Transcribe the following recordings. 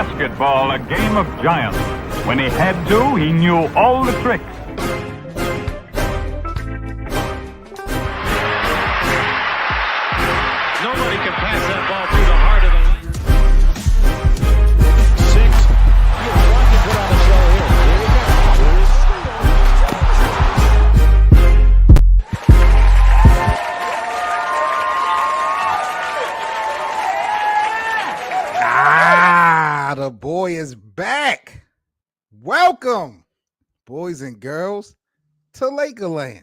basketball a game of giants. When he had to, he knew all the tricks. Nobody can pass that ball through the heart of the six. You want to put on a show here. The boy is back. Welcome, boys and girls, to Lakerland.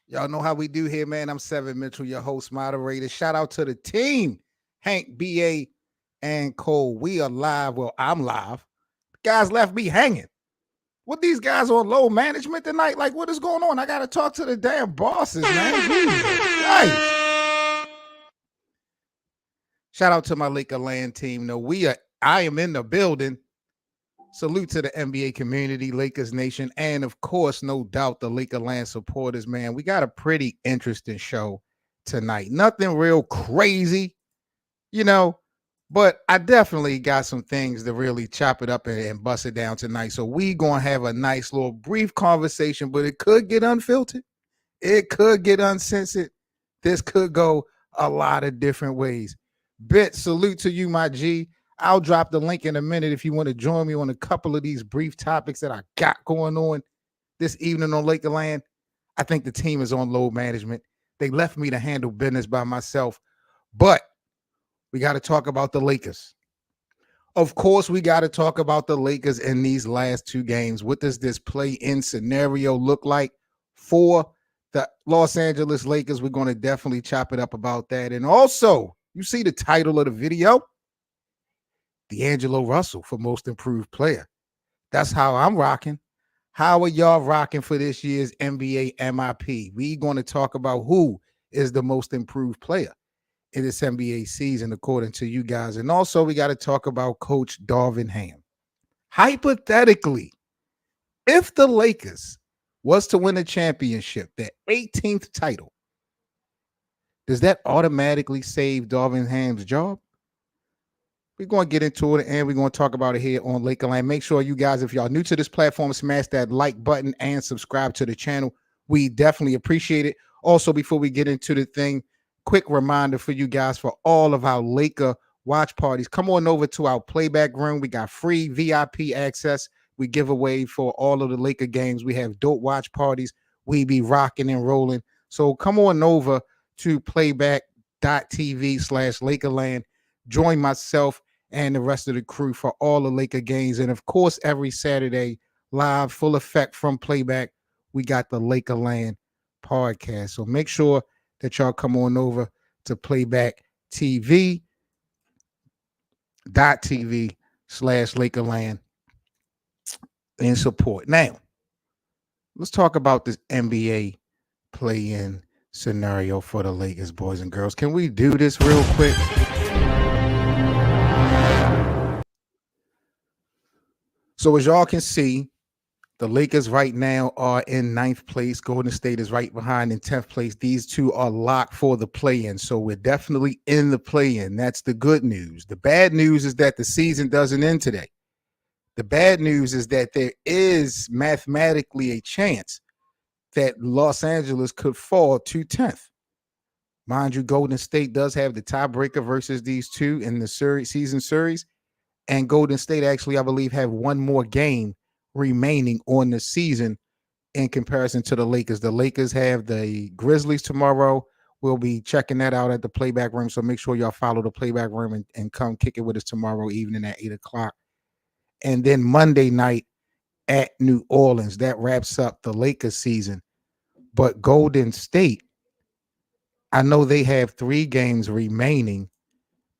Y'all know how we do here, man. I'm Seven Mitchell, your host, moderator. Shout out to the team, Hank, BA, and Cole. We are live. Well, I'm live. The guys left me hanging. What these guys on low management tonight? Like, what is going on? I got to talk to the damn bosses, man. Nice. Shout out to my Lakerland team. No, I am in the building. Salute to the NBA community, Lakers Nation, and of course, no doubt, the Lakerland supporters, man. We got a pretty interesting show tonight. Nothing real crazy, but I definitely got some things to really chop it up and bust it down tonight. So we going to have a nice little brief conversation, but it could get unfiltered. It could get uncensored. This could go a lot of different ways. Bit, salute to you, my G. I'll drop the link in a minute if you want to join me on a couple of these brief topics that I got going on this evening on Lakerland. I think the team is on load management. They left me to handle business by myself, but we got to talk about the Lakers. Of course, we got to talk about the Lakers in these last two games. What does this play-in scenario look like for the Los Angeles Lakers? We're going to definitely chop it up about that. And also, you see the title of the video? D'Angelo Russell for most improved player. That's how I'm rocking. How are y'all rocking for this year's NBA MIP? We're going to talk about who is the most improved player in this NBA season, according to you guys. And also, we got to talk about Coach Darvin Ham. Hypothetically, if the Lakers was to win a championship, their 18th title, does that automatically save Darvin Ham's job? We're going to get into it, and we're going to talk about it here on Lakerland. Make sure you guys, if y'all new to this platform, smash that like button and subscribe to the channel. We definitely appreciate it. Also, before we get into the thing, quick reminder for you guys for all of our Laker watch parties. Come on over to our playback room. We got free VIP access. We give away for all of the Laker games. We have dope watch parties. We be rocking and rolling. So come on over to playback.tv/Lakerland. Join myself and the rest of the crew for all the Laker games. And of course, every Saturday, live, full effect from playback, we got the Lakerland podcast. So make sure that y'all come on over to playback.tv/Lakerland and support. Now, let's talk about this NBA play-in scenario for the Lakers, boys and girls. Can we do this real quick? So as y'all can see, the Lakers right now are in 9th place. Golden State is right behind in 10th place. These two are locked for the play-in. So we're definitely in the play-in. That's the good news. The bad news is that the season doesn't end today. The bad news is that there is mathematically a chance that Los Angeles could fall to 10th. Mind you, Golden State does have the tiebreaker versus these two in the season series. And Golden State actually, I believe, have one more game remaining on the season in comparison to the Lakers. The Lakers have the Grizzlies tomorrow. We'll be checking that out at the playback room. So make sure y'all follow the playback room and come kick it with us tomorrow evening at 8 o'clock. And then Monday night at New Orleans. That wraps up the Lakers season. But Golden State, I know they have 3 games remaining,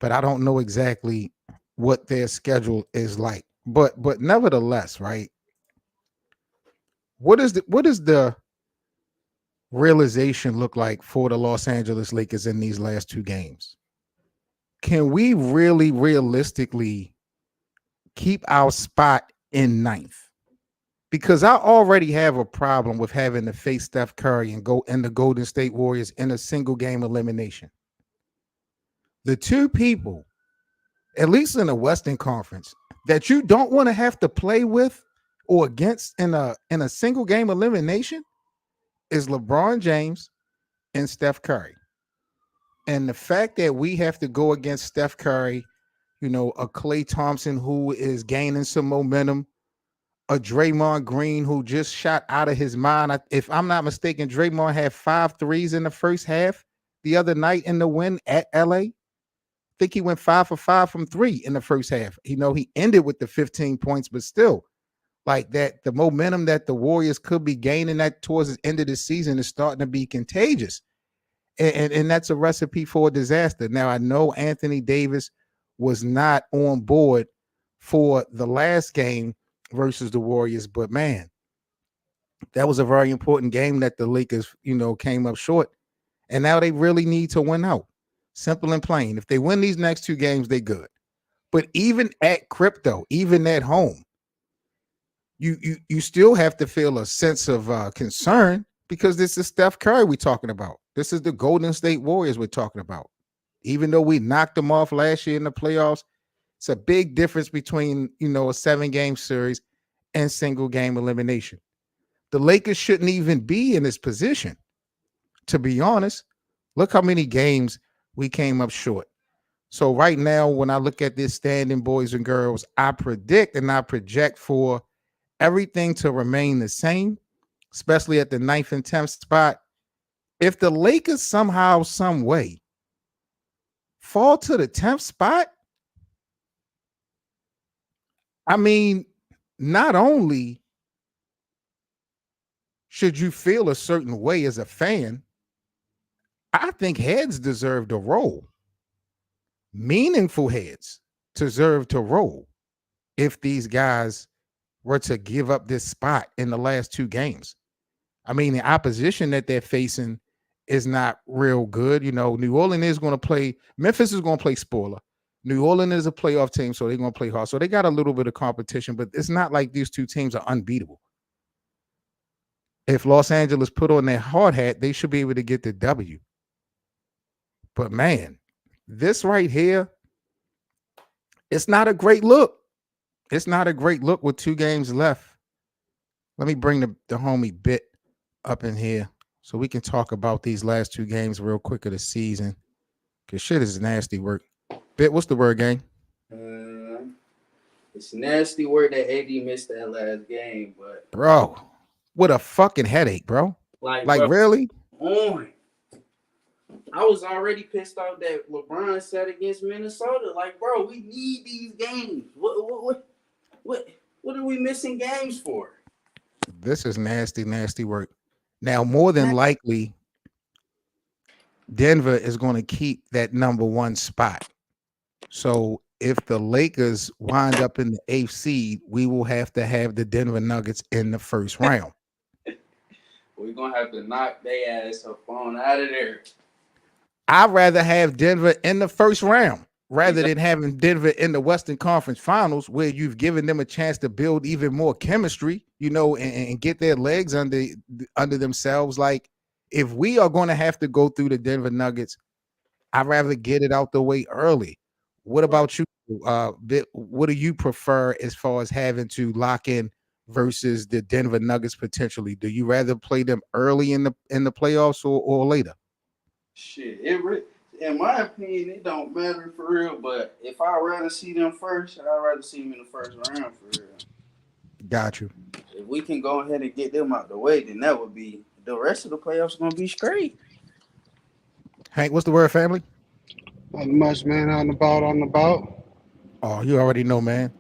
but I don't know exactly what their schedule is like. But nevertheless, right? What is the realization look like for the Los Angeles Lakers in these last 2 games? Can we really realistically keep our spot in 9th? Because I already have a problem with having to face Steph Curry and the Golden State Warriors in a single game elimination. The two people at least in the Western Conference, that you don't want to have to play with or against in a single game elimination is LeBron James and Steph Curry. And the fact that we have to go against Steph Curry, a Klay Thompson who is gaining some momentum, a Draymond Green who just shot out of his mind. If I'm not mistaken, Draymond had 5 threes in the first half the other night in the win at LA. Think he went 5 for 5 from 3 in the first half. He ended with the 15 points, but still, like that, the momentum that the Warriors could be gaining that towards the end of the season is starting to be contagious. And that's a recipe for a disaster. Now, I know Anthony Davis was not on board for the last game versus the Warriors, but man, that was a very important game that the Lakers, came up short. And now they really need to win out. Simple and plain. If they win these next 2 games, they good. But even at crypto, even at home, you still have to feel a sense of concern because this is Steph Curry we're talking about. This is the Golden State Warriors we're talking about. Even though we knocked them off last year in the playoffs, it's a big difference between, a 7-game series and single game elimination. The Lakers shouldn't even be in this position. To be honest, look how many games we came up short. So right now, when I look at this standing, boys and girls, I predict and I project for everything to remain the same, especially at the 9th and 10th spot. If the Lakers somehow, some way fall to the 10th spot, I mean, not only should you feel a certain way as a fan, I think heads deserve to roll. Meaningful heads deserve to roll if these guys were to give up this spot in the last 2 games. I mean, the opposition that they're facing is not real good. New Orleans is going to play, Memphis is going to play spoiler. New Orleans is a playoff team, so they're going to play hard. So they got a little bit of competition, but it's not like these 2 teams are unbeatable. If Los Angeles put on their hard hat, they should be able to get the W. But man, this right here, it's not a great look. It's not a great look with 2 games left. Let me bring the homie Bit up in here so we can talk about these last 2 games real quick of the season. Because shit is nasty work. Bit, what's the word, gang? It's nasty work that AD missed that last game, but bro, what a fucking headache, bro. Like bro, really? I was already pissed off that LeBron said against Minnesota. Like, bro, we need these games. What are we missing games for? This is nasty, nasty work. Now, more than likely, Denver is going to keep that number 1 spot. So if the Lakers wind up in the 8th seed, we will have to have the Denver Nuggets in the first round. We're going to have to knock their ass up on out of there. I'd rather have Denver in the first round rather than having Denver in the Western Conference Finals, where you've given them a chance to build even more chemistry, and get their legs under themselves. Like, if we are going to have to go through the Denver Nuggets, I'd rather get it out the way early. What about you? What do you prefer as far as having to lock in versus the Denver Nuggets potentially? Do you rather play them early in the playoffs or later? Shit, in my opinion, it don't matter for real. But if I rather see them first, I'd rather see them in the first round for real. Got you. If we can go ahead and get them out the way, then that would be the rest of the playoffs going to be straight. Hank, what's the word, family? Not much, man. On the about. Oh, you already know, man.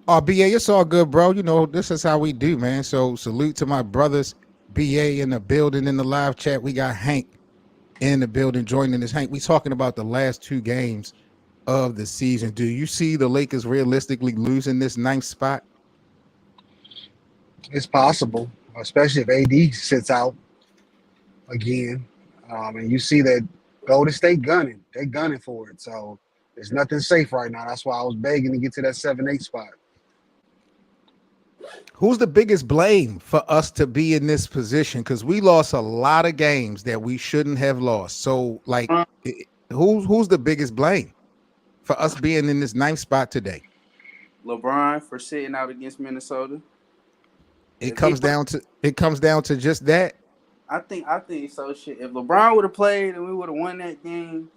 Oh, BA, it's all good, bro. This is how we do, man. So salute to my brothers, BA in the building, in the live chat. We got Hank in the building joining us. Hank, we talking about the last 2 games of the season. Do you see the Lakers realistically losing this 9th spot? It's possible, especially if AD sits out again. And you see that Golden State gunning. They're gunning for it. So there's nothing safe right now. That's why I was begging to get to that 7-8 spot. Who's the biggest blame for us to be in this position? Because we lost a lot of games that we shouldn't have lost. So, like, who's the biggest blame? for us being in this ninth spot today? LeBron for sitting out against Minnesota. It comes down to just that. I think so. Shit. If LeBron would have played and we would have won that game,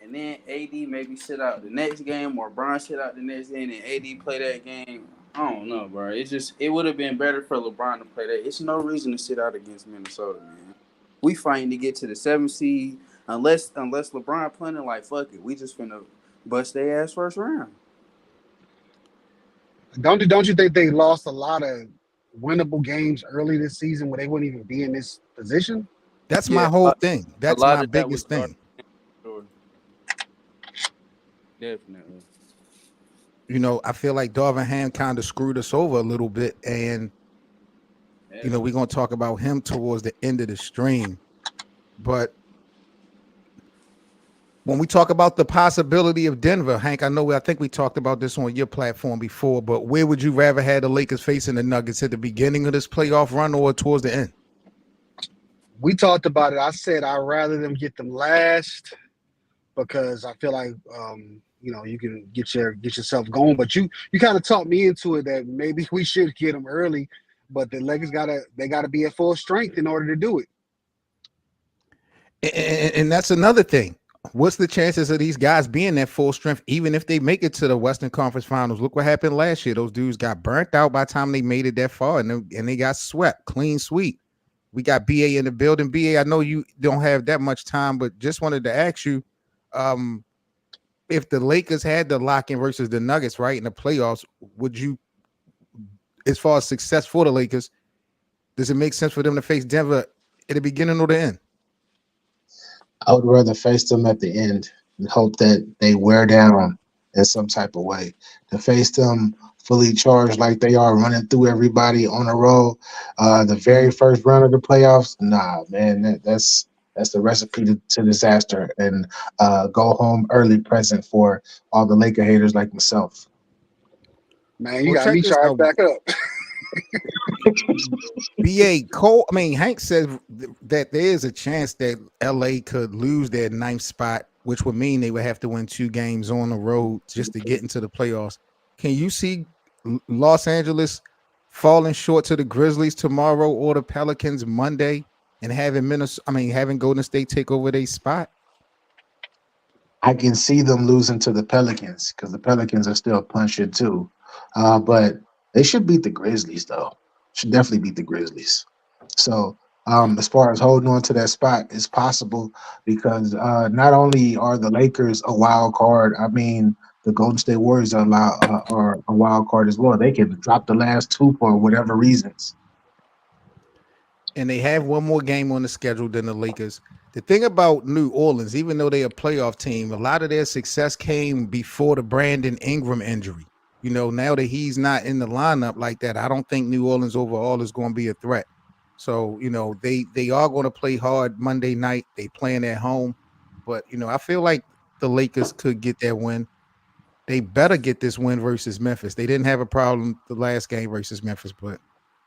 and then AD maybe sit out the next game, or LeBron sit out the next game, and AD play that game. I don't know, bro. It would have been better for LeBron to play that. It's no reason to sit out against Minnesota, man. We fighting to get to the 7th seed, unless LeBron playing like fuck it, we just finna bust their ass first round. Don't you think they lost a lot of winnable games early this season where they wouldn't even be in this position? That's my whole thing. That's my biggest thing. Definitely. You know, I feel like Darvin Ham kind of screwed us over a little bit, and you know, we're gonna talk about him towards the end of the stream. But when we talk about the possibility of Denver, Hank, I think we talked about this on your platform before, but where would you rather have the Lakers facing the Nuggets, at the beginning of this playoff run or towards the end? We talked about it. I said I'd rather them get them last because I feel like you know, you can get yourself going. But you kind of talked me into it that maybe we should get them early, but the Lakers gotta be at full strength in order to do it. And that's another thing. What's the chances of these guys being at full strength, even if they make it to the Western Conference Finals? Look what happened last year. Those dudes got burnt out by the time they made it that far, and they got swept, clean sweep. We got BA in the building. BA, I know you don't have that much time, but just wanted to ask you, if the Lakers had the lock-in versus the Nuggets, right, in the playoffs, would you, as far as success for the Lakers, does it make sense for them to face Denver at the beginning or the end? I would rather face them at the end and hope that they wear down in some type of way. To face them fully charged like they are, running through everybody on a roll, the very first run of the playoffs, nah, man, that's the recipe to disaster, and go home early present for all the Laker haters like myself. Man, you got me charged back up. BA Cole, I mean, Hank says that there is a chance that LA could lose their ninth spot, which would mean they would have to win 2 games on the road just to get into the playoffs. Can you see Los Angeles falling short to the Grizzlies tomorrow or the Pelicans Monday and having Golden State take over their spot? I can see them losing to the Pelicans because the Pelicans are still punching too. But they should beat the Grizzlies, though. Should definitely beat the Grizzlies. So as far as holding on to that spot, it's possible because not only are the Lakers a wild card, I mean, the Golden State Warriors are a wild card as well. They can drop the last 2 for whatever reasons. And they have one more game on the schedule than the Lakers. The thing about New Orleans, even though they're a playoff team, a lot of their success came before the Brandon Ingram injury. You know, now that he's not in the lineup like that, I don't think New Orleans overall is going to be a threat. So, you know, they are going to play hard Monday night. They playing at home. But, you know, I feel like the Lakers could get that win. They better get this win versus Memphis. They didn't have a problem the last game versus Memphis, but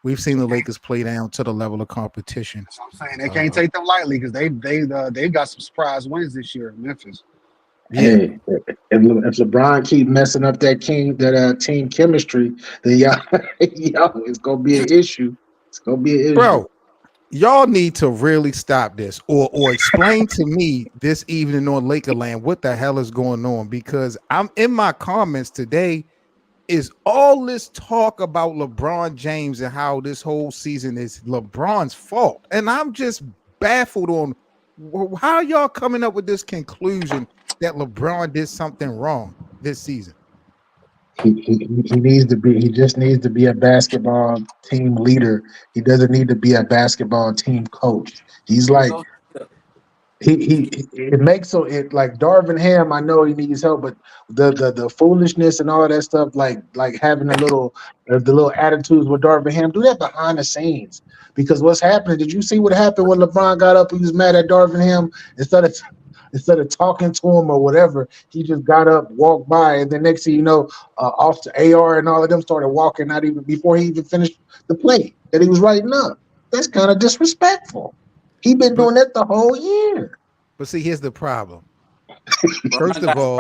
we've seen the Lakers play down to the level of competition. That's what I'm saying. They can't take them lightly because they got some surprise wins this year in Memphis. Yeah. Hey, if LeBron keep messing up that team chemistry, then y'all, it's gonna be an issue. It's gonna be an issue, bro. Y'all need to really stop this, or explain to me this evening on Lakerland what the hell is going on, because I'm in my comments today. Is all this talk about LeBron James and how this whole season is LeBron's fault, and I'm just baffled on how y'all coming up with this conclusion that LeBron did something wrong this season. He needs to be. He just needs to be a basketball team leader. He doesn't need to be a basketball team coach. He's like it makes it like Darvin Ham. I know he needs help, but the foolishness and all of that stuff, like having the little attitudes with Darvin Ham, do that behind the scenes. Because what's happening? Did you see what happened when LeBron got up? He was mad at Darvin Ham instead of talking to him or whatever, he just got up, walked by, and then next thing you know, off to AR and all of them started walking, not even before he even finished the play that he was writing up. That's kind of disrespectful. He been doing that the whole year. But see, here's the problem. First of all,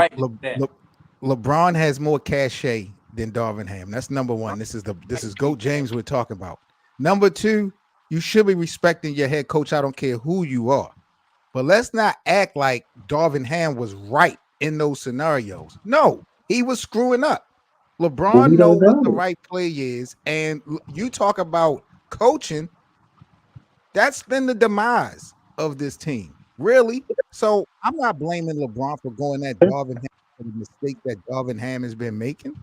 LeBron has more cachet than Darvin Ham. That's number one. This is GOAT James we're talking about. Number two, you should be respecting your head coach. I don't care who you are. But let's not act like Darvin Ham was right in those scenarios. No, he was screwing up. Well, LeBron we know don't what the know. right play is, and you talk about coaching. That's been the demise of this team, really. So I'm not blaming LeBron for going at Darvin Ham for the mistake that Darvin Ham has been making.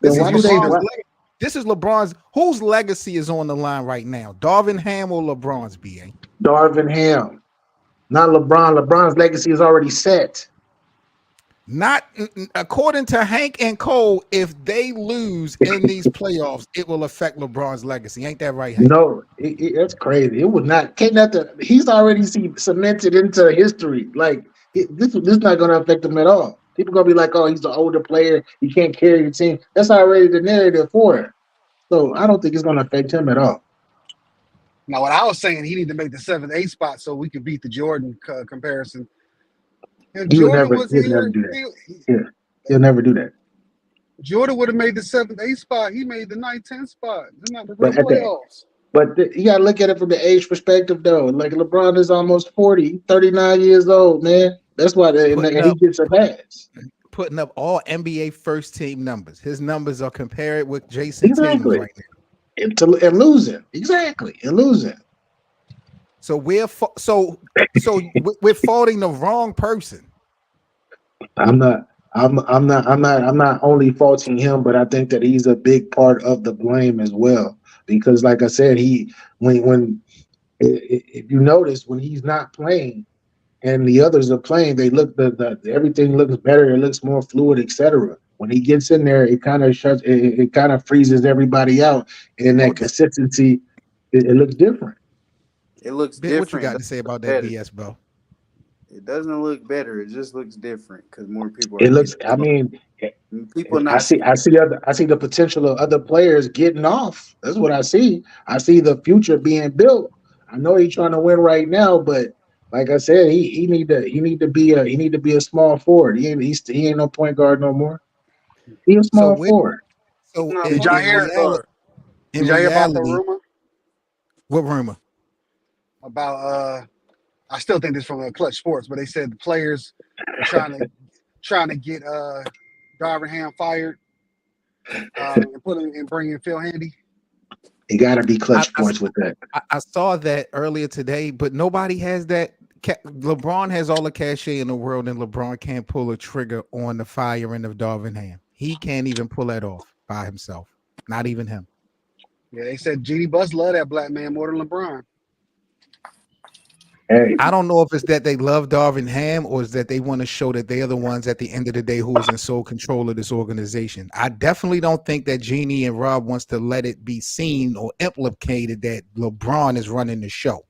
Then This is Did why you do they? see LeBron's. the? Why, This is LeBron's. Whose legacy is on the line right now? Darvin Ham or LeBron's? BA. Darvin Ham, not LeBron. LeBron's legacy is already set. Not according to Hank and Cole. If they lose in these playoffs, it will affect LeBron's legacy. Ain't that right, Hank? No, that's crazy. It would not. Can't nothing. He's already cemented into history. Like this is not going to affect him at all. People gonna be like, "Oh, he's an older player. He can't carry the team." That's already the narrative for it. So I don't think it's going to affect him at all. Now, what I was saying, he need to make the 7th, 8th spot so we could beat the Jordan comparison. If He would Jordan never. was He'll never here, do that. Yeah, he'll never do that. Jordan would have made the 7th, 8th spot. He made the 9th, 10th spot. They're not the real But at the playoffs. you got to look at it from the age perspective, though. Like LeBron is almost 40, 39 years old, man. That's why, Putting and he up gets a pass. putting up all NBA first team numbers. His numbers are compared with Jason Tatum's Exactly. right now. And losing. Exactly. And losing. So we're we're faulting the wrong person. I'm not. I'm not only faulting him, but I think that he's a big part of the blame as well. Because, like I said, if you notice when he's not playing and the others are playing, they look the everything looks better. It looks more fluid, etc. When he gets in there, it kind of shuts. It kind of freezes everybody out, and that consistency, it looks different. It looks Bit, what you different. got to say about that Better. BS, bro? It doesn't look better. It just looks different because more people are It looks. getting I off. mean, People I not. see. I see the potential of other players getting off. That's what I see. I see the future being built. I know he's trying to win right now, but like I said, he need to be a small forward. He ain't no point guard no more. He a So small forward. He's not Did y'all playing hear? point guard. in Did y'all hear about the reality, rumor what rumor? about? I still think this from Clutch Sports, but they said the players are trying to get Darvin Ham fired and bring in Phil Handy. You got to be clutch I, sports with that. I saw that earlier today, but nobody has that. LeBron has all the cachet in the world, and LeBron can't pull a trigger on the firing of Darvin Ham. He can't even pull that off by himself. Not even him. Yeah, they said Jeannie Buss love that black man more than LeBron. Hey, I don't know if it's that they love Darvin Ham or is that they want to show that they are the ones at the end of the day who is in sole control of this organization. I definitely don't think that Jeannie and Rob wants to let it be seen or implicated that LeBron is running the show.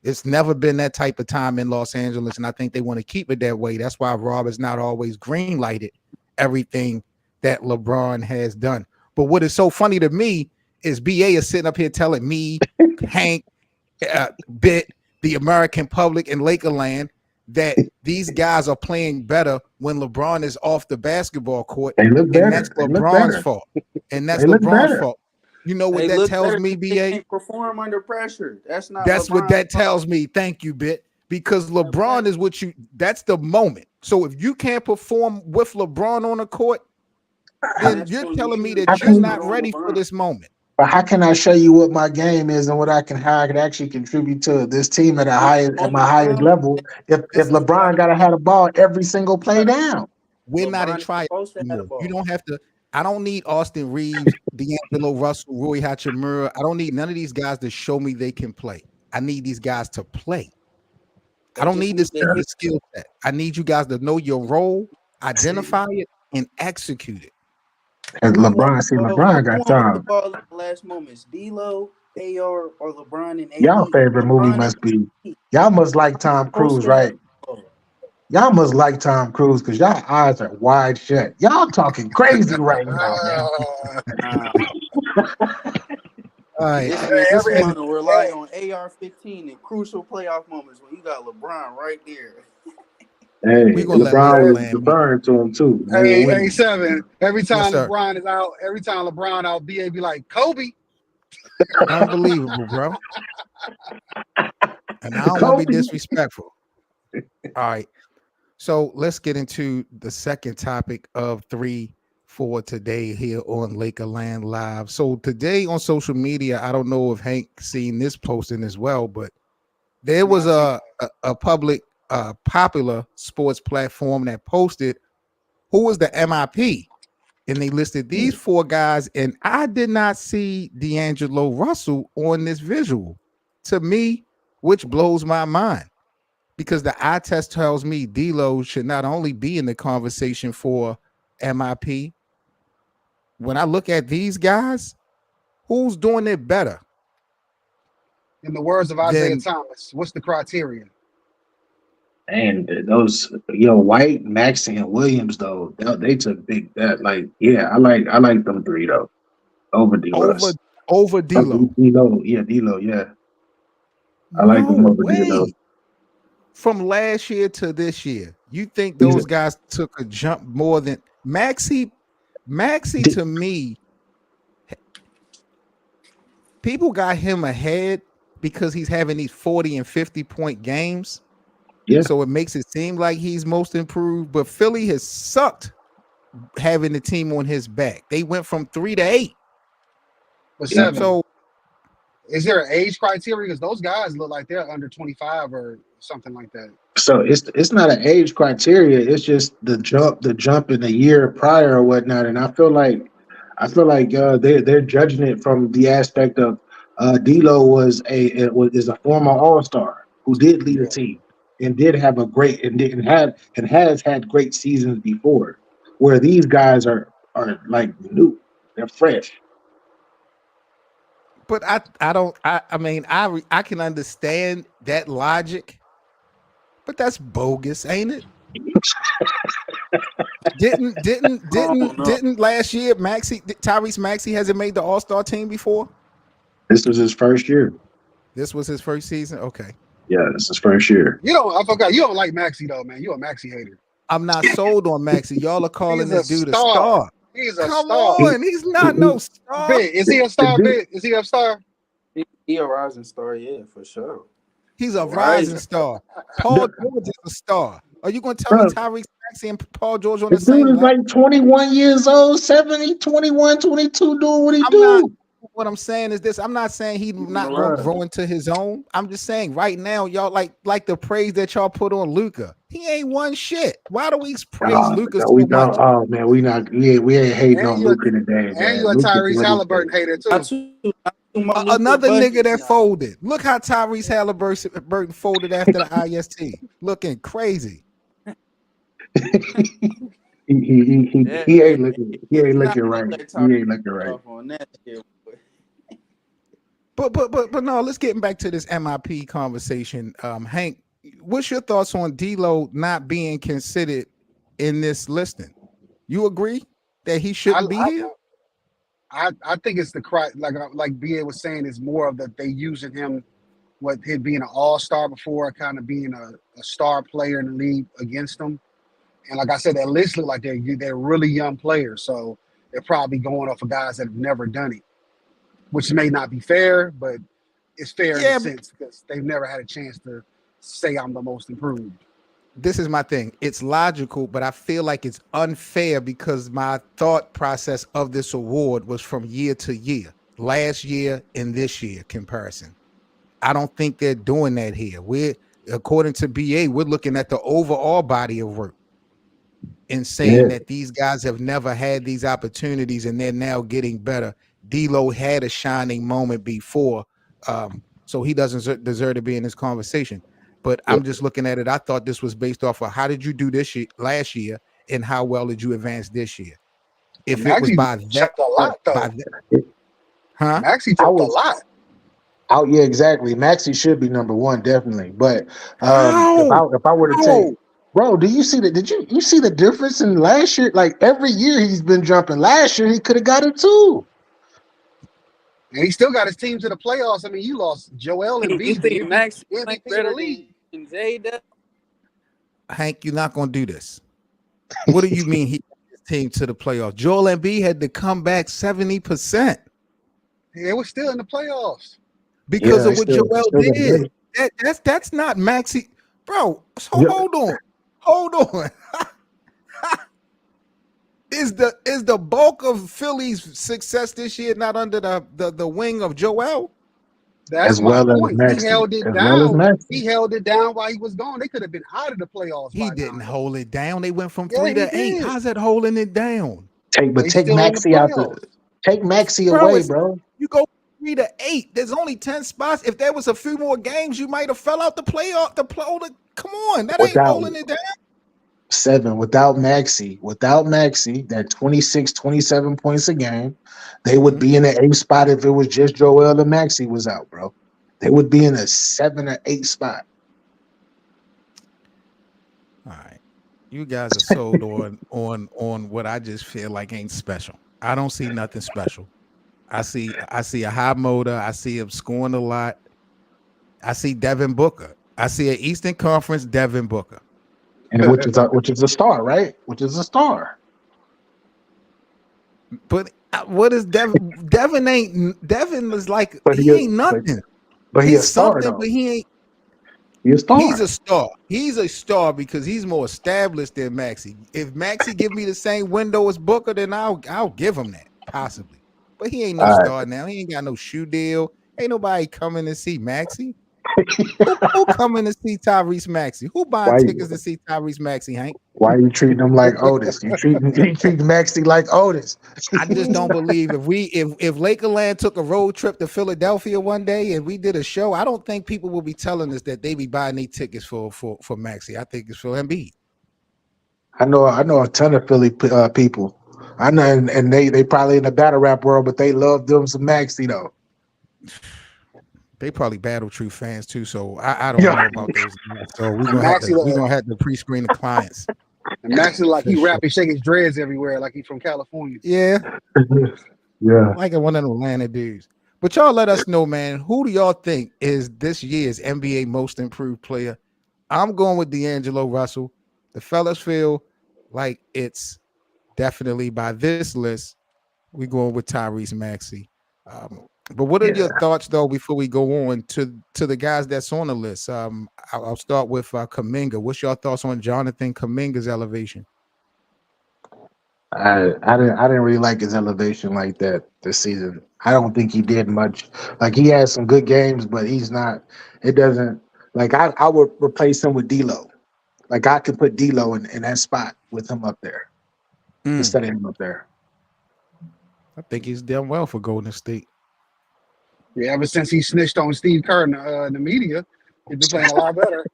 It's never been that type of time in Los Angeles, and I think they want to keep it that way. That's why Rob is not always green-lighted everything that LeBron has done. But what is so funny to me is BA is sitting up here telling me, Hank, Bit, the American public and Lakerland that these guys are playing better when LeBron is off the basketball court. they look better. And that's They look LeBron's better. fault. And that's They look LeBron's better. fault. You know what They that look tells better me, because they BA? can't perform under pressure. That's not. That's what LeBron's that fault. tells me. Thank you, Bit. Because LeBron is what that's the moment. So if you can't perform with LeBron on the court, then That's you're when telling me you that you're can- not ready for this moment. But how can I show you what my game is and how I can actually contribute to this team at my highest level if LeBron gotta have the ball every single play down? We're not in LeBron is try supposed to have the anymore. ball. You don't have to. I don't need Austin Reeves, D'Angelo Russell, Rui Hachimura. I don't need none of these guys to show me they can play. I need these guys to play. I don't need this skill set. I need you guys to know your role, identify it, and execute it. And LeBron Who got won with the time. ball in the last moments? D'Lo, AR, or LeBron and AD? Y'all favorite movie LeBron must and be AD. y'all must like Tom Supposed Cruise, to have right? the ball. Y'all must like Tom Cruise because y'all eyes are wide shut. Y'all talking crazy right now, man. All right. This man to rely on AR-15 in crucial playoff moments when you got LeBron right there. Hey, We gonna let LeBron Laker was land. deferring to him too. They were Hey, winning. 7. Every time What's up? LeBron is out, every time LeBron out, BA be like, Kobe. Unbelievable, bro. And I don't want to be Kobe. disrespectful. All right. So let's get into the second topic of 3 for today here on Lakerland Live. So today on social media, I don't know if Hank seen this posting as well, but there was a public popular sports platform that posted who was the MIP, and they listed these 4 guys, and I did not see D'Angelo Russell on this visual. To me, which blows my mind, because the eye test tells me D'Lo should not only be in the conversation for MIP. When I look at these guys, who's doing it better In the words of Isaiah than Thomas, what's the criteria? And those, White, Maxey, and Williams though, they took big that. Like, yeah, I like them 3 though over D over Russ. D'Lo? D'Lo, yeah. I like No them over D'Lo. way. From last year to this year, you think He's those guys took a jump more than Maxey? Maxey, D- to me, people got him ahead because he's having these 40 and 50-point games. yeah. So it makes it seem like he's most improved. But Philly has sucked having the team on his back. They went from 3 to 8. But Yeah. 7, So, is there an age criteria? Because those guys look like they're under 25 or something like that. So it's not an age criteria. It's just the jump in the year prior or whatnot. And I feel like they're judging it from the aspect of D'Lo is a former All-Star who did lead a Yeah. team and did have a great and has had great seasons before. Where these guys are like new, they're fresh. but I can understand that logic, but that's bogus, ain't it? Didn't last year Tyrese Maxey hasn't made the All-Star team before? This was his first year. This was his first season. Okay. Yeah, this is his first year. I forgot. You don't like Maxey though, man. You're a Maxey hater. I'm not sold on Maxey. Y'all are calling He's this a dude a star. star. He's a Come star. on, he's not no star. Big. Is he a star, Big? Is he a star? He a rising star, yeah, for sure. He's a Rising. rising star. Paul George is a star. Are you going to tell me Tyrese Maxey and Paul George on The the same dude is level? like 21 years old, 70, 21, 22, doing what he I'm do. not. What I'm saying is this. I'm not saying he's not going to Right. grow into his own. I'm just saying right now, y'all like the praise that y'all put on Luka. He ain't won shit. Why do we praise Luka so we much? don't. Oh man, we ain't hating And on you're Luka today, and man. you're a Luka Tyrese doing his Halliburton thing. hater too. Not too much Another Luka nigga that buckets now. folded. Look how Tyrese Halliburton folded after the IST. Looking crazy. He ain't looking. He ain't Not looking right. like He ain't looking right. off on that shit. But no, let's get back to this MIP conversation. Hank, what's your thoughts on D'Lo not being considered in this listing? You agree that he shouldn't be here? I think it's the like BA was saying, is more of that they using him, what him being an all-star before, kind of being a star player in the league against them. And like I said, that list look like they're really young players, so they're probably going off of guys that have never done it, which may not be fair, but it's fair in a sense because they've never had a chance to say I'm the most improved. This is my thing. It's logical, but I feel like it's unfair because my thought process of this award was from year to year, last year and this year comparison. I don't think they're doing that here. According to BA, we're looking at the overall body of work and saying that these guys have never had these opportunities and they're now getting better. D'Lo had a shining moment before, so he doesn't deserve to be in this conversation. But I'm just looking at it. I thought this was based off of how did you do this last year and how well did you advance this year? If it was by that, jumped a lot though. Huh? Maxey jumped a lot. Oh yeah, exactly. Maxey should be number one, definitely. But if I were to take, bro, do you see that? Did you see the difference in last year? Like every year he's been jumping. Last year he could have got it too. And he still got his team to the playoffs. I mean, you lost Joel You Embiid, think Max MVP of better the league. than Zay does? Hank, you're not gonna do this. What do you mean he got his team to the playoffs? Joel Embiid had to come back 70% They were still in the playoffs. because Yeah, of what Joel still did. That's not Maxi, bro. So Yeah. hold on. Is the bulk of Philly's success this year not under the wing of Joel? That's as my well as point. He Maxi, held it as well as down. Maxi. He held it down while he was gone. They could have been out of the playoffs He by now. didn't hold it down. They went from Yeah, 3 he to 8. did. How's that holding it down? Take They take still in the Maxi out the playoffs. take Maxi Bro, away, it's, bro. you go 3 to 8. There's only 10 spots. If there was a few more games, you might have fell out the playoff. Come on, that ain't Without holding it down. 7, without Maxi, that 26, 27 points a game, they would be in the 8th spot if it was just Joel and Maxi was out, bro. They would be in a 7 or 8 spot. All right, you guys are sold on what I just feel like ain't special. I don't see nothing special. I see a high motor. I see him scoring a lot. I see Devin Booker. I see an Eastern Conference Devin Booker. And which is a star, right? Which is a star. But what is Devin? Devin is like But he ain't nothing. But he's a He's star, something, though. but he ain't. He's a star. He's a star. He's a star because he's more established than Maxi. If Maxi give me the same window as Booker, then I'll give him that possibly. But he ain't no All right. star now. He ain't got no shoe deal. Ain't nobody coming to see Maxi. Who coming to see Tyrese Maxey? Who buying Why- tickets to see Tyrese Maxey, Hank? Why are you treating him like Otis? You treat Maxi like Otis. I just don't believe if Lakerland took a road trip to Philadelphia one day and we did a show, I don't think people will be telling us that they be buying their tickets for Maxey. I think it's for Embiid. I know a ton of Philly people. I know, and they probably in the battle rap world, but they love them some Maxi though. They probably Battle True fans too, so I don't know about those guys. So we're gonna have to pre-screen the clients. And Maxi like he For rap and shake his dreads everywhere, like he's from California. Yeah, Yeah. like one of them Atlanta dudes. But y'all let us know, man. Who do y'all think is this year's NBA Most Improved Player? I'm going with D'Angelo Russell. The fellas feel like it's definitely by this list. We're going with Tyrese Maxey. But what are your thoughts though before we go on to the guys that's on the list? I'll start with Kuminga. What's your thoughts on Jonathan Kuminga's elevation? I didn't really like his elevation like that this season. I don't think he did much. Like he had some good games, but he's not. It doesn't like I would replace him with D'Lo. Like I could put D'Lo in that spot with him up there instead of him up there. I think he's done well for Golden State. Yeah, ever since he snitched on Steve Kerr in the media, he's been playing a lot better.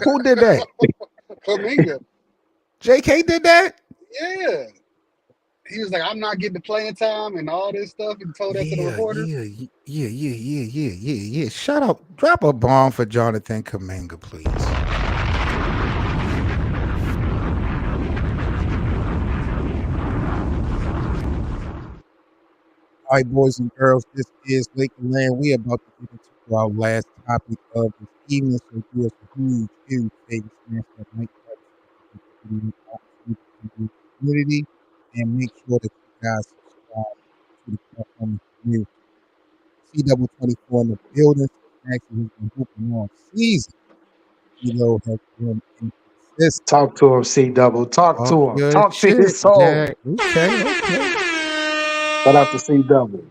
Who did that? Kuminga. JK did that? Yeah. He was like, I'm not getting the playing time and all this stuff. He told that to the reporter. Yeah. Shut up. Drop a bomb for Jonathan Kuminga, please. All right, boys and girls, this is Lakerland. We are about to get into our last topic of this evening. So do us a huge favor, smash that like button community, and make sure that you guys subscribe to the platform community. C24 in the building. Actually, has been hooping all season. Kilo has been inconsistent. Talk to him, C Double. Talk to him. Good Talk to shit. his soul. Yeah. Okay. Shout out to C Double.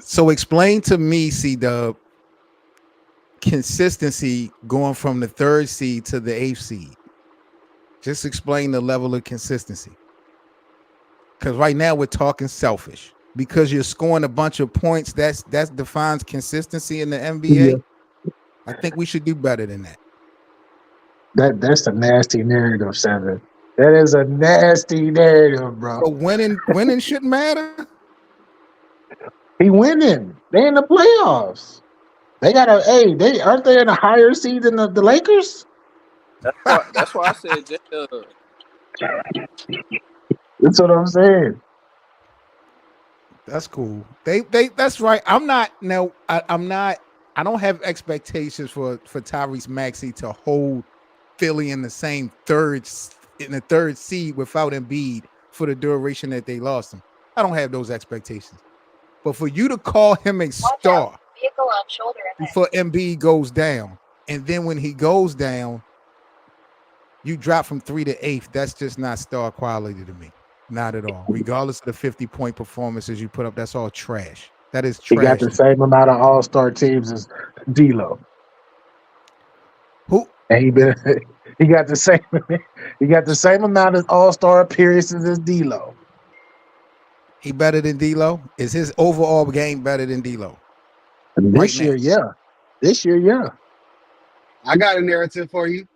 So explain to me, C Dub, consistency going from the 3rd seed to the 8th seed. Just explain the level of consistency. Because right now we're talking selfish. Because you're scoring a bunch of points, that defines consistency in the NBA. Yeah. I think we should do better than that. That's a nasty narrative, Seven. That is a nasty narrative, bro. So winning shouldn't matter. He winning. They in the playoffs. They got aren't they in a higher seed than the Lakers? That's why I said J-Dub. That's what I'm saying. That's cool. They that's right. I'm not I don't have expectations for Tyrese Maxey to hold Philly in the third seed without Embiid for the duration that they lost him. I don't have those expectations. But for you to call him a star before Embiid goes down, and then when he goes down, you drop from 3 to 8th. That's just not star quality to me. Not at all. Regardless of the 50-point performances you put up, that's all trash. That is He got trash. the same amount of All-Star teams as D'Lo, Who? and he got the same amount of All-Star appearances as D'Lo. He better than D'Lo? Is his overall game better than D'Lo? This year, yeah. This year, yeah. I got a narrative for you.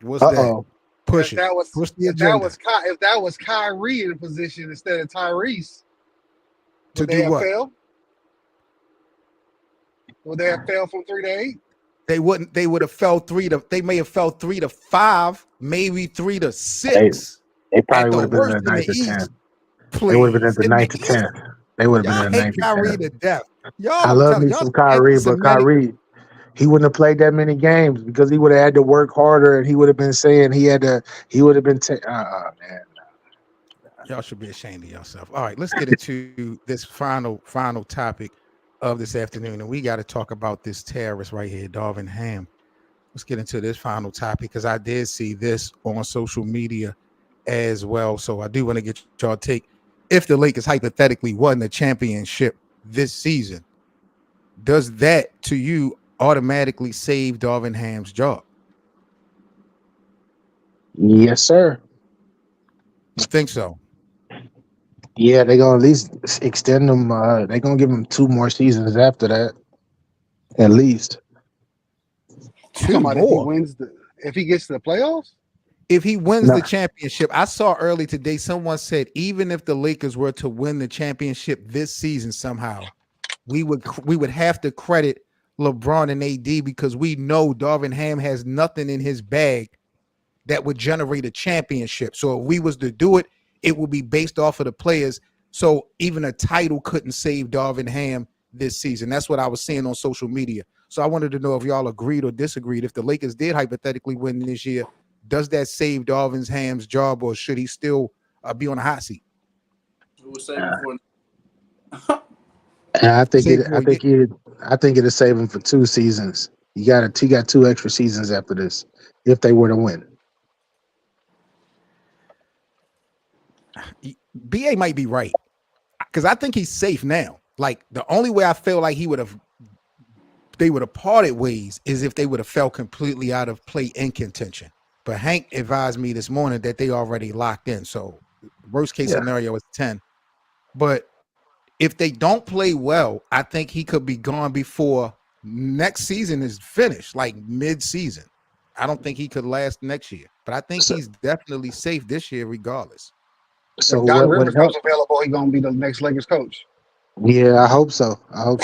What's that? Uh-oh. Push If it. that was Push the if that agenda. was Kyrie in the position instead of Tyrese, To would they do have what? failed? Would they have failed from 3 to 8? They wouldn't. They would have fell 3 to. They may have fell 3 to 5, maybe 3 to 6 They at probably the would have been in worst the in the 9th or 10th. East. They would have been Please, at the in the 9th to East, 10th. They would have been y'all in the hate 9th to 10th. Kyrie to death. Y'all, I I'm love telling me y'all, some Kyrie, but anti-Semitic. He wouldn't have played that many games because he would have had to work harder, and he would have been saying he would have been man. Y'all should be ashamed of yourself. All right, let's get into this final topic of this afternoon, and we got to talk about this terrorist right here, Darvin Ham. Let's get into this final topic because I did see this on social media as well. So I do want to get y'all take. If the Lakers hypothetically won the championship this season, does that to you automatically save Darvin Ham's job? Yes, sir. You think so? Yeah, they're gonna at least extend him. They're gonna give him 2 more seasons after that, at least. You talking Two about more. if he gets to the playoffs? If he wins No. the championship, I saw early today someone said even if the Lakers were to win the championship this season somehow, we would have to credit LeBron and AD because we know Darvin Ham has nothing in his bag that would generate a championship. So if we was to do it, it would be based off of the players. So even a title couldn't save Darvin Ham this season. That's what I was seeing on social media. So I wanted to know if y'all agreed or disagreed. If the Lakers did hypothetically win this year, does that save Darvin Ham's job, or should he still be on the hot seat? Who was saving for? And I think Save for a year. it'll save him for 2 seasons. He got 2 extra seasons after this if they were to win. BA might be right because I think he's safe now. Like the only way I feel like they would have parted ways is if they would have fell completely out of play in contention. But Hank advised me this morning that they already locked in. So worst case scenario is 10. But if they don't play well, I think he could be gone before next season is finished, like mid-season. I don't think he could last next year. But I think he's definitely safe this year regardless. So If Doc what Rivers helped? comes available, he's gonna be the next Lakers coach. Yeah, I hope so. Hope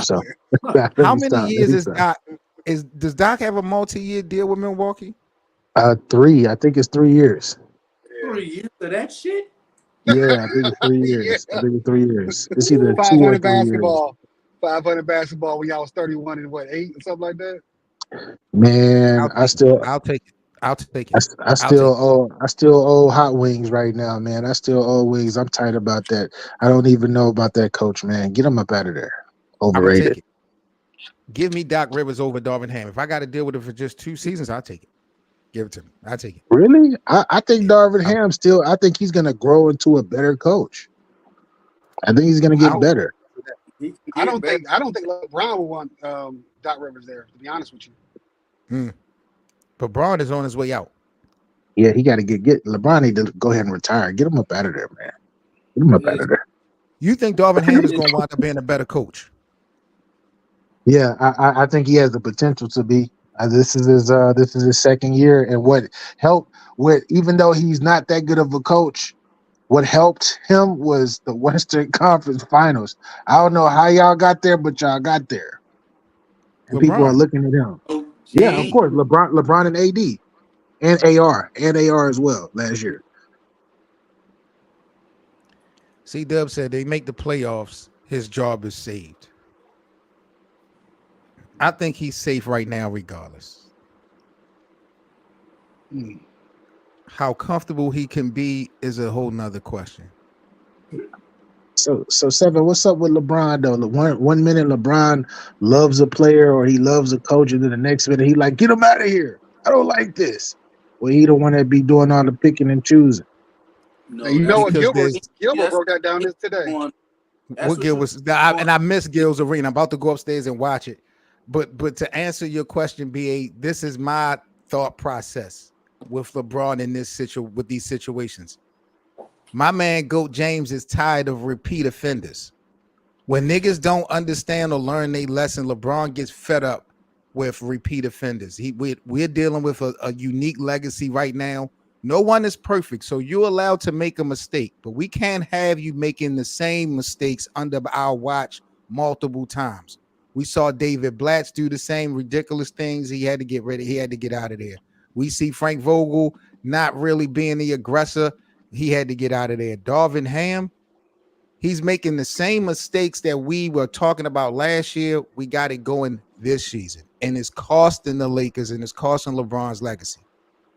so. How many years is Doc? Does Doc have a multi-year deal with Milwaukee? 3. I think it's 3 years. 3 years of that shit? Yeah, I think it's 3 years. Yeah. I think it's 3 years. It's either 2 or 500 3 years. basketball. 500 basketball when y'all was 31 and 8 or something like that. Man, I'll take it. I still owe hot wings right now, man. I still owe wings. I'm tight about that. I don't even know about that coach, man. Get him up out of there. I'm gonna Overrated. take it. Give me Doc Rivers over Darvin Ham. If I got to deal with it for just 2 seasons, I'll take it. Give it to me. I'll take it. Really? I think Darvin Ham I think he's gonna grow into a better coach. I think he's gonna get better. I don't think LeBron will want Doc Rivers there, to be honest with you. But Braun is on his way out. Yeah, he got to get LeBron need to go ahead and retire. Get him up out of there, man. Get him up out of there. You think Darvin Ham is going to wind up being a better coach? Yeah, I think he has the potential to be. This is his second year, and even though he's not that good of a coach, what helped him was the Western Conference Finals. I don't know how y'all got there, but y'all got there, and people are looking at him. Okay. Yeah, of course, LeBron and AD, and AR as well last year. C-Dub said they make the playoffs, his job is saved. I think he's safe right now, regardless. How comfortable he can be is a whole nother question. So Seven, what's up with LeBron though? One minute LeBron loves a player or he loves a coach, and then the next minute he like, get him out of here. I don't like this. Well, he the one that be doing all the picking and choosing. No, And you know what Because Gilbert there's broke that down this today. what Gil was, and I miss Gil's arena. I'm about to go upstairs and watch it. But to answer your question, BA, this is my thought process with LeBron in with these situations. My man Goat James is tired of repeat offenders. When niggas don't understand or learn their lesson, LeBron gets fed up with repeat offenders. We're dealing with a unique legacy right now. No one is perfect, so you're allowed to make a mistake, but we can't have you making the same mistakes under our watch multiple times. We saw David Blatch do the same ridiculous things. He had to get ready. He had to get out of there. We see Frank Vogel not really being the aggressor. He had to get out of there. Darvin Ham, he's making the same mistakes that we were talking about last year. We got it going this season, and it's costing the Lakers and it's costing LeBron's legacy.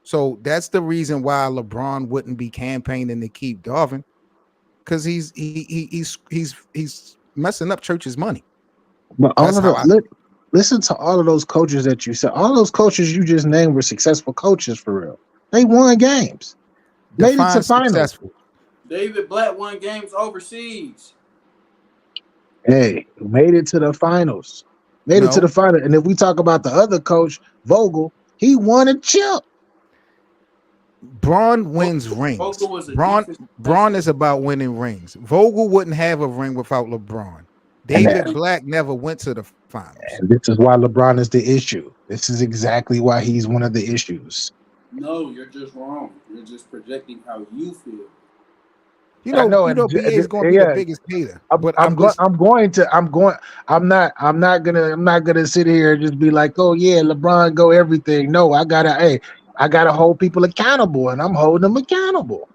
So that's the reason why LeBron wouldn't be campaigning to keep Darvin, because he's messing up Church's money. But listen to all of those coaches that you said. All those coaches you just named were successful coaches for real. They won games. Made it to finals. David Blatt won games overseas. Hey, made it to the finals. Made it to the final. And if we talk about the other coach, Vogel, he won a chip. Braun wins rings. Braun is about winning rings. Vogel wouldn't have a ring without LeBron. David Black never went to the finals. And this is why LeBron is the issue. This is exactly why he's one of the issues. No, you're just wrong. You're just projecting how you feel. You know, BA is going to be the biggest hater. But I'm not gonna sit here and just be like, oh yeah, LeBron go everything. No, I gotta hold people accountable, and I'm holding them accountable.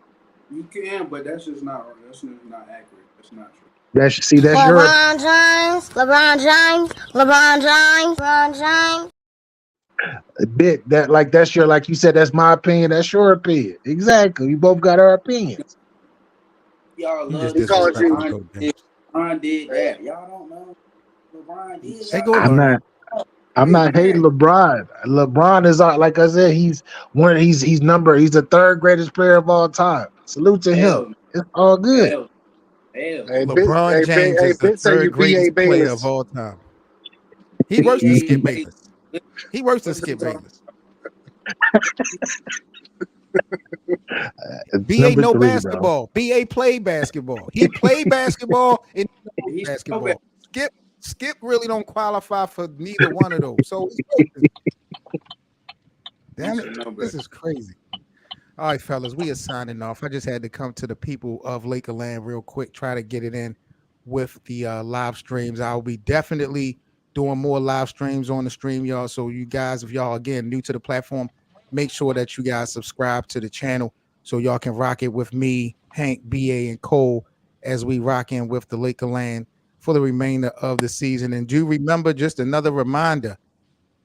You can, but that's just not right. That's just not accurate. That's not true. That's LeBron James. A bit that that's your, like you said, that's my opinion. That's your opinion. Exactly. We both got our opinions. Y'all love LeBron did that. Y'all don't know LeBron did. I'm not hating LeBron. LeBron is like I said, he's the third greatest player of all time. Salute to him. It's all good. LeBron James is the third greatest player of all time. He works than Skip Bayless. He works than Skip Bayless. BA know basketball. Bro. BA played basketball. He played basketball and he basketball. Skip really don't qualify for neither one of those. So damn it, this is crazy. All right, fellas, we are signing off. I just had to come to the people of Lakerland real quick, try to get it in with the live streams. I'll be definitely doing more live streams on the stream, y'all. So you guys, if y'all again new to the platform, make sure that you guys subscribe to the channel so y'all can rock it with me, Hank, BA, and Cole as we rock in with the Lakerland for the remainder of the season. And do remember, just another reminder,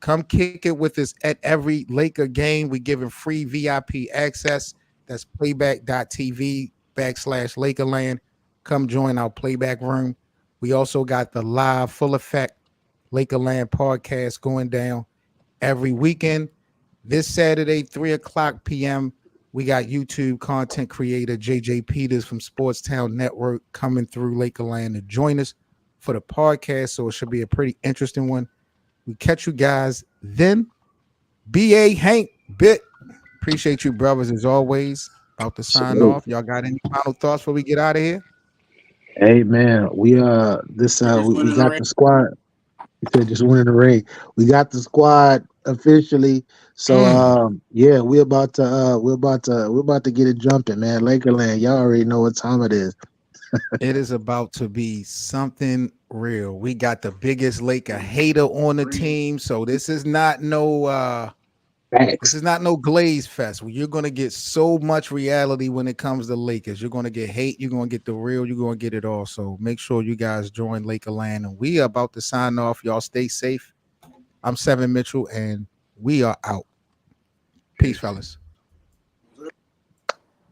come kick it with us at every Laker game. We're giving free VIP access. That's playback.tv/Lakerland. Come join our playback room. We also got the live full effect Lakerland podcast going down every weekend. This Saturday, 3:00 p.m., we got YouTube content creator JJ Peters from Sportstown Network coming through Lakerland to join us for the podcast. So it should be a pretty interesting one. We catch you guys then. BA, Hank, Bit. Appreciate you, brothers, as always. About to sign off. Y'all got any final thoughts before we get out of here? Hey man, we got the squad. We said just winning the ring. We got the squad officially. So yeah, we're about to get it jumping, man. Lakerland, y'all already know what time it is. It is about to be something real. We got the biggest Laker hater on the team, so this is not no Glaze Fest. You're gonna get so much reality when it comes to Lakers. You're gonna get hate, you're gonna get the real, you're gonna get it all. So make sure you guys join Lakerland, and we are about to sign off. Y'all stay safe I'm Seven Mitchell, and we are out. Peace, fellas.